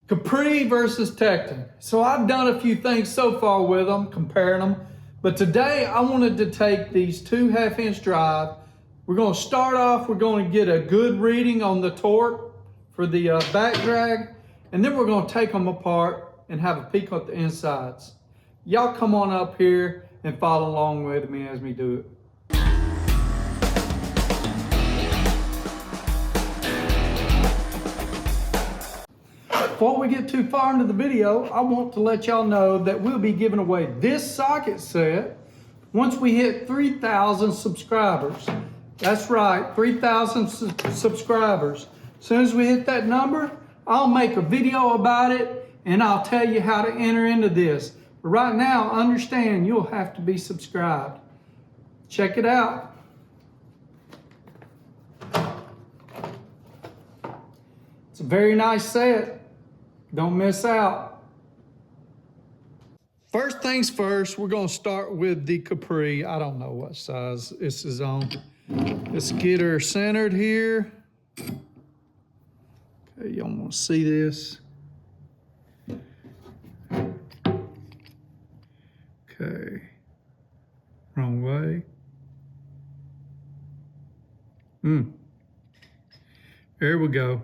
Capri versus Tekton. So I've done a few things so far with them, comparing them. But today I wanted to take these 2 1/2-inch drive. We're going to start off, we're going to get a good reading on the torque for the back drag. And then we're going to take them apart and have a peek at the insides. Y'all come on up here and follow along with me as we do it. Before we get too far into the video, I want to let y'all know that we'll be giving away this socket set once we hit 3,000 subscribers. That's right, 3,000 subscribers. As soon as we hit that number, I'll make a video about it and I'll tell you how to enter into this. But right now, understand you'll have to be subscribed. Check it out. It's a very nice set. Don't miss out. First things first, we're going to start with the Capri. I don't know what size this is on. Let's get her centered here. Okay, y'all want to see this? Okay. Wrong way. There we go.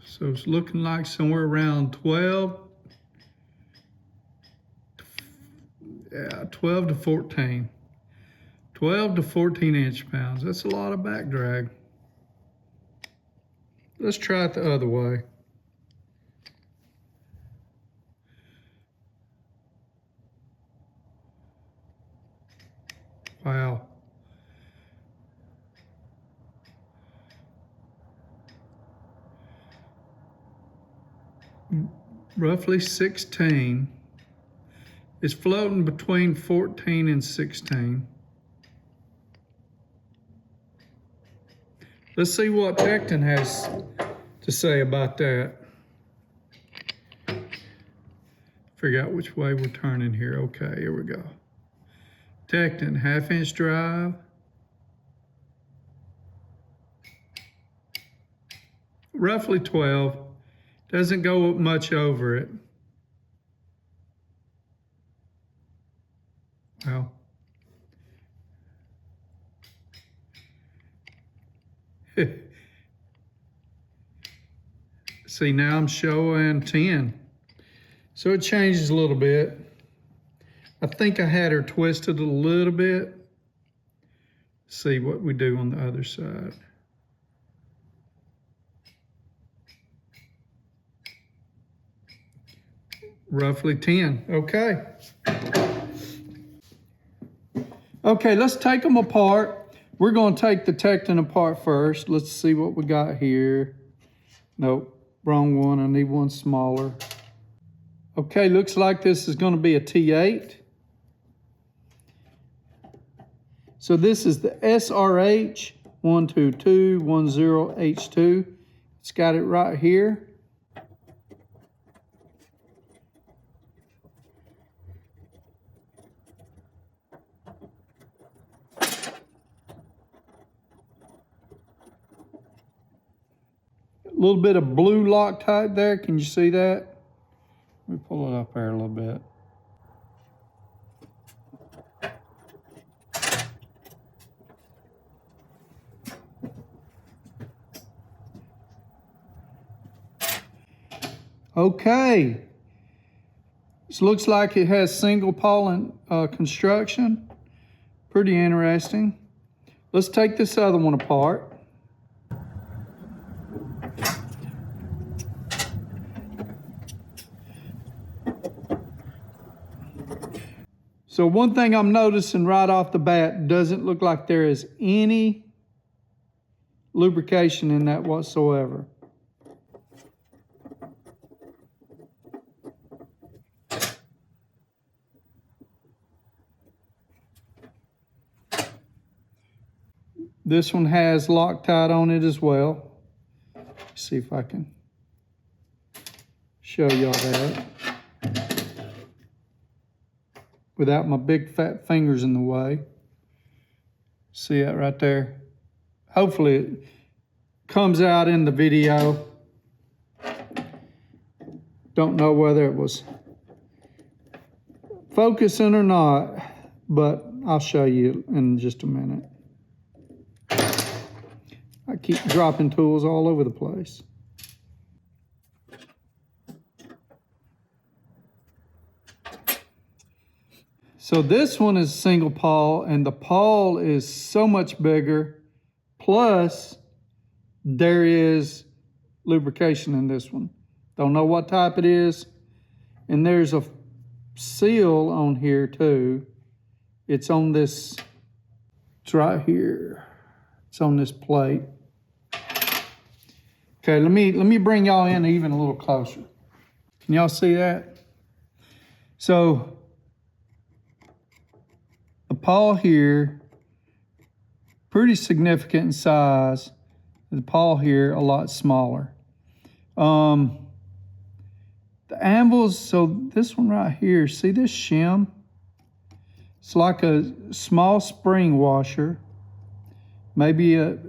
So it's looking like somewhere around 12 to 14. 12 to 14 inch-pounds. That's a lot of back drag. Let's try it the other way. Wow. Roughly 16. It's floating between 14 and 16. Let's see what Tekton has to say about that. Figure out which way we're turning here. Okay, here we go. Tekton, 1/2-inch drive. Roughly 12. Doesn't go much over it. Well. See, now I'm showing 10. So it changes a little bit. I think I had her twisted a little bit. See what we do on the other side. Roughly 10, okay. Okay, let's take them apart. We're gonna take the Tekton apart first. Let's see what we got here. Nope, wrong one, I need one smaller. Okay, looks like this is gonna be a T8. So this is the SRH 12210H2. It's got it right here. A little bit of blue Loctite there. Can you see that? Let me pull it up there a little bit. Okay. This looks like it has single pollen construction. Pretty interesting. Let's take this other one apart. So one thing I'm noticing right off the bat, doesn't look like there is any lubrication in that whatsoever. This one has Loctite on it as well. Let's see if I can show y'all that without my big fat fingers in the way. See that right there? Hopefully it comes out in the video. Don't know whether it was focusing or not, but I'll show you in just a minute. I keep dropping tools all over the place. So this one is single pawl, and the pawl is so much bigger. Plus, there is lubrication in this one. Don't know what type it is. And there's a seal on here too. It's on this, it's right here. It's on this plate. Okay, let me bring y'all in even a little closer. Can y'all see that? So the pawl here, pretty significant in size. The pawl here, a lot smaller. The anvils, so this one right here, see this shim? It's like a small spring washer. Maybe it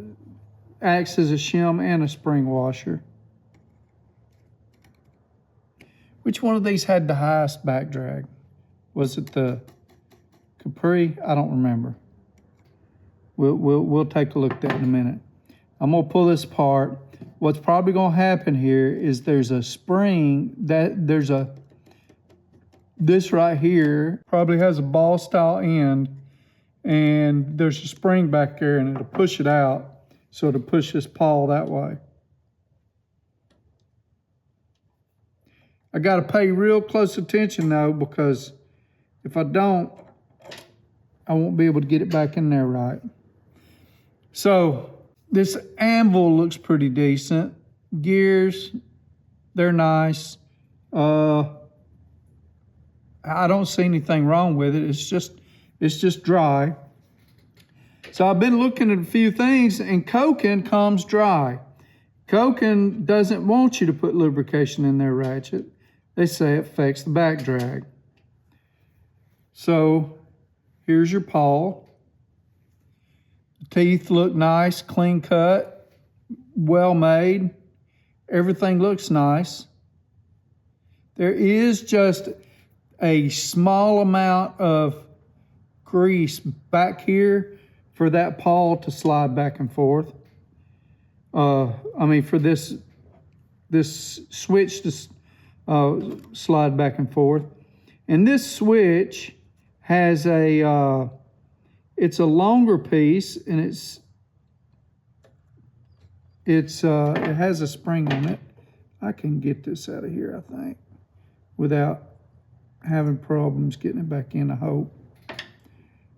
acts as a shim and a spring washer. Which one of these had the highest back drag? Was it the Capri? I don't remember. We'll take a look at that in a minute. I'm gonna pull this apart. What's probably gonna happen here is there's a spring this right here probably has a ball style end, and there's a spring back there and it'll push it out. So it'll push this pawl that way. I gotta pay real close attention though, because if I don't, I won't be able to get it back in there right. So this anvil looks pretty decent. Gears, they're nice. I don't see anything wrong with it. It's just dry. So I've been looking at a few things, and Koken comes dry. Koken doesn't want you to put lubrication in their ratchet. They say it affects the back drag. So here's your pawl. The teeth look nice, clean cut, well made. Everything looks nice. There is just a small amount of grease back here for that pawl to slide back and forth. For this switch to slide back and forth. And this switch has it's a longer piece, and it has a spring on it. I can get this out of here, I think, without having problems getting it back in, I hope.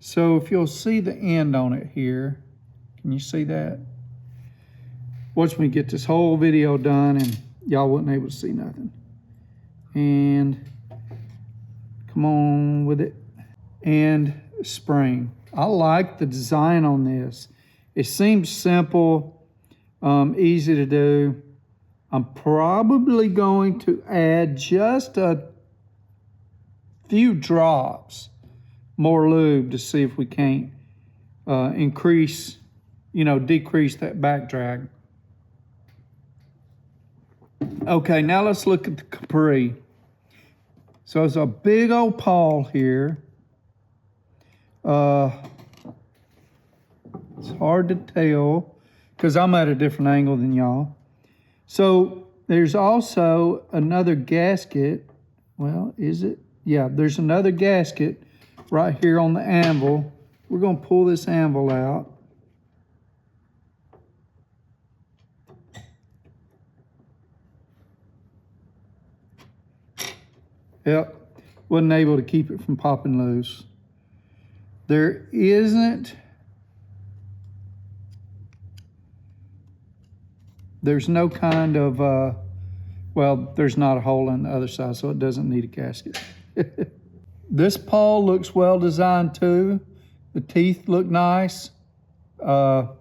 So if you'll see the end on it here, can you see that? Watch me get this whole video done and y'all wasn't able to see nothing. And come on with it. And spring. I like the design on this. It seems simple, easy to do. I'm probably going to add just a few drops more lube to see if we can't decrease that back drag. Okay, now let's look at the Capri. So it's a big old pawl here. It's hard to tell because I'm at a different angle than y'all. So there's also another gasket. Well, is it? Yeah, there's another gasket right here on the anvil. We're going to pull this anvil out. Yep, wasn't able to keep it from popping loose. There's no kind of, there's not a hole on the other side, so it doesn't need a gasket. This pawl looks well designed too. The teeth look nice. Of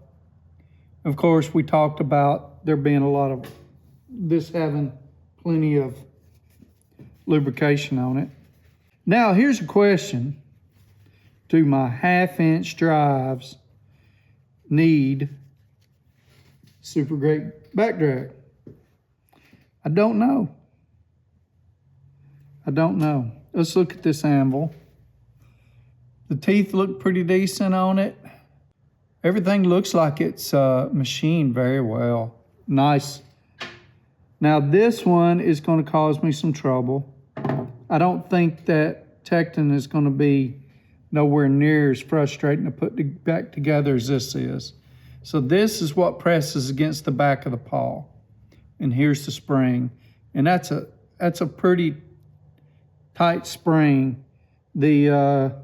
course, we talked about there being a lot of this having plenty of lubrication on it. Now, here's a question. Do my 1/2-inch drives need super great back drag? I don't know. I don't know. Let's look at this anvil. The teeth look pretty decent on it. Everything looks like it's machined very well. Nice. Now this one is going to cause me some trouble. I don't think that Tekton is going to be nowhere near as frustrating to put back together as this is. So this is what presses against the back of the paw. And here's the spring. And that's a pretty tight spring. The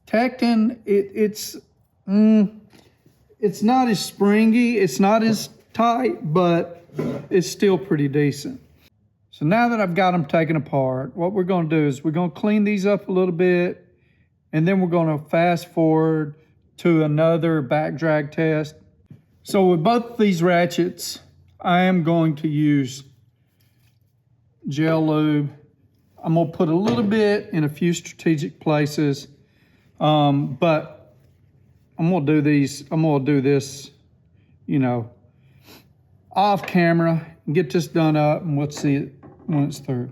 Tekton, it's not as springy, it's not as tight, but it's still pretty decent. So now that I've got them taken apart, what we're going to do is we're going to clean these up a little bit, and then we're going to fast forward to another back drag test. So with both these ratchets, I am going to use gel lube. I'm going to put a little bit in a few strategic places, but I'm going to do this, you know, off camera and get this done up, and we'll see it when it's through.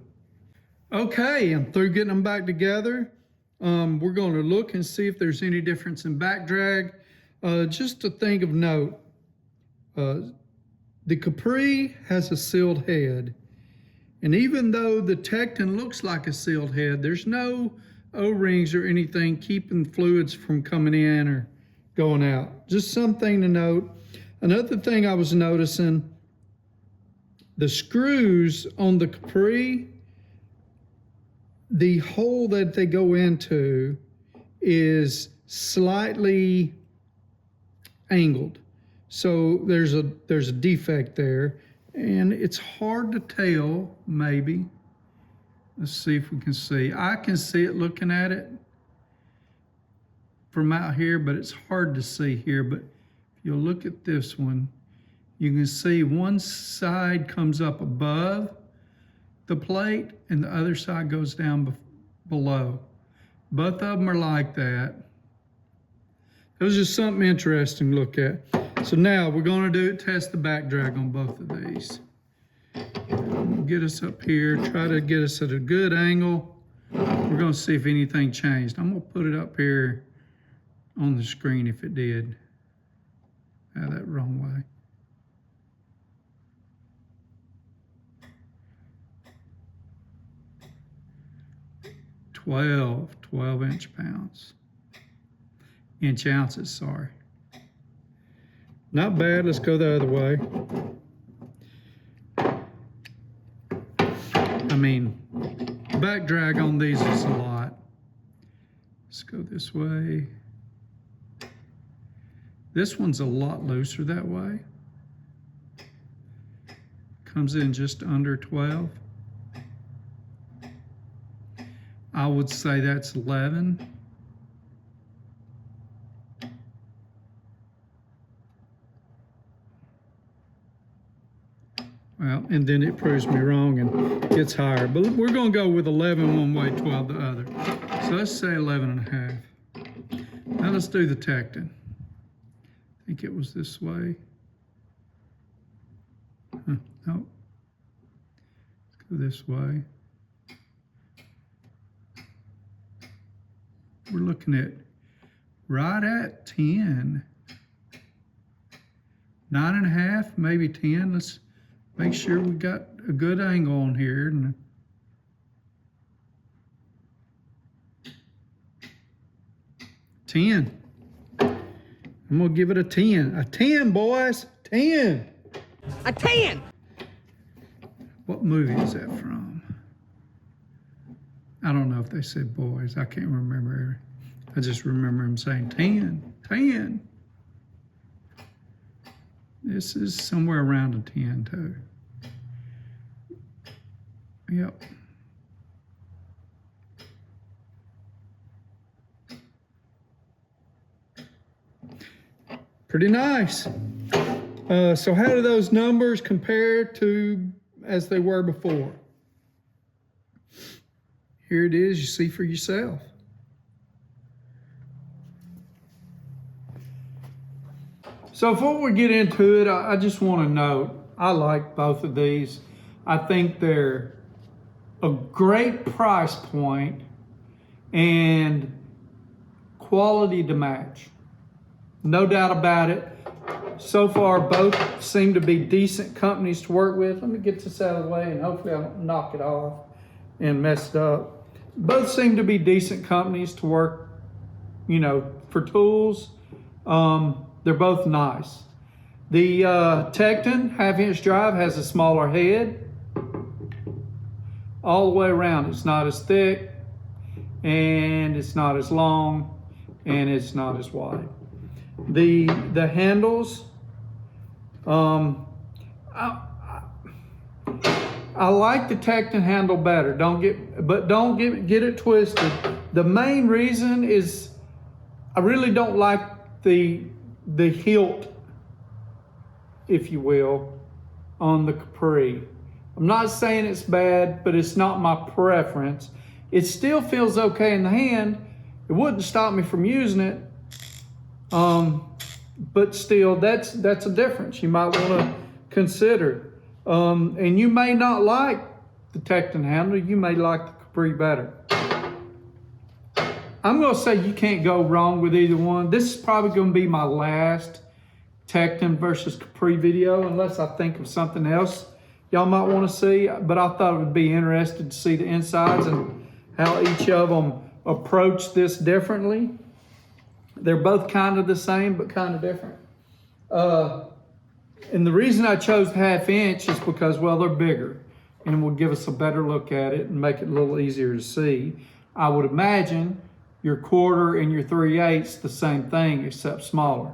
Okay, I'm through getting them back together. We're going to look and see if there's any difference in back drag. Just a thing of note, the Capri has a sealed head. And even though the Tekton looks like a sealed head, there's no O-rings or anything keeping fluids from coming in or going out. Just something to note. Another thing I was noticing, the screws on the Capri, the hole that they go into is slightly angled. So there's a defect there. And it's hard to tell, maybe. Let's see if we can see. I can see it looking at it from out here, but it's hard to see here. But if you look at this one, you can see one side comes up above the plate and the other side goes down below. Both of them are like that. It was just something interesting to look at. So now we're going to test the back drag on both of these. Get us up here, try to get us at a good angle. We're going to see if anything changed. I'm going to put it up here on the screen if it did. That wrong way. Twelve inch ounces, sorry. Not bad, let's go the other way. I mean, back drag on these is a lot. Let's go this way. This one's a lot looser that way. Comes in just under 12. I would say that's 11. Well, and then it proves me wrong and gets higher. But we're going to go with 11 one way, 12 the other. So let's say 11 and a half. Now let's do the Tekton. I think it was this way. No. Let's go this way. We're looking at right at 10. 9.5, maybe 10. Let's make sure we got a good angle on here. And $10. I'm gonna give it a 10. A 10, boys. 10. A 10. What movie is that from? I don't know if they said boys. I can't remember. I just remember him saying 10. 10. This is somewhere around a 10 too. Yep. Pretty nice. So how do those numbers compare to as they were before? Here it is, you see for yourself. So before we get into it, I just want to note, I like both of these. I think they're a great price point and quality to match. No doubt about it. So far, both seem to be decent companies to work with. Let me get this out of the way and hopefully I don't knock it off and mess it up. Both seem to be decent companies to work, you know, for tools. They're both nice. The Tekton 1/2-inch drive has a smaller head. All the way around, it's not as thick, and it's not as long, and it's not as wide. The handles, I like the Tekton handle better. Don't get it twisted. The main reason is I really don't like the hilt, if you will, on the Capri. I'm not saying it's bad, but it's not my preference. It still feels okay in the hand. It wouldn't stop me from using it. But still, that's a difference you might want to consider. And you may not like the Tekton handle. You may like the Capri better. I'm going to say you can't go wrong with either one. This is probably going to be my last Tekton versus Capri video, unless I think of something else y'all might want to see. But I thought it would be interesting to see the insides and how each of them approach this differently. They're both kind of the same, but kind of different. And the reason I chose 1/2-inch is because, well, they're bigger and will give us a better look at it and make it a little easier to see. I would imagine your 1/4 and your 3/8 the same thing, except smaller.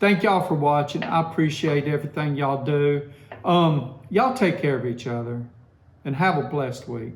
Thank y'all for watching. I appreciate everything y'all do. Y'all take care of each other and have a blessed week.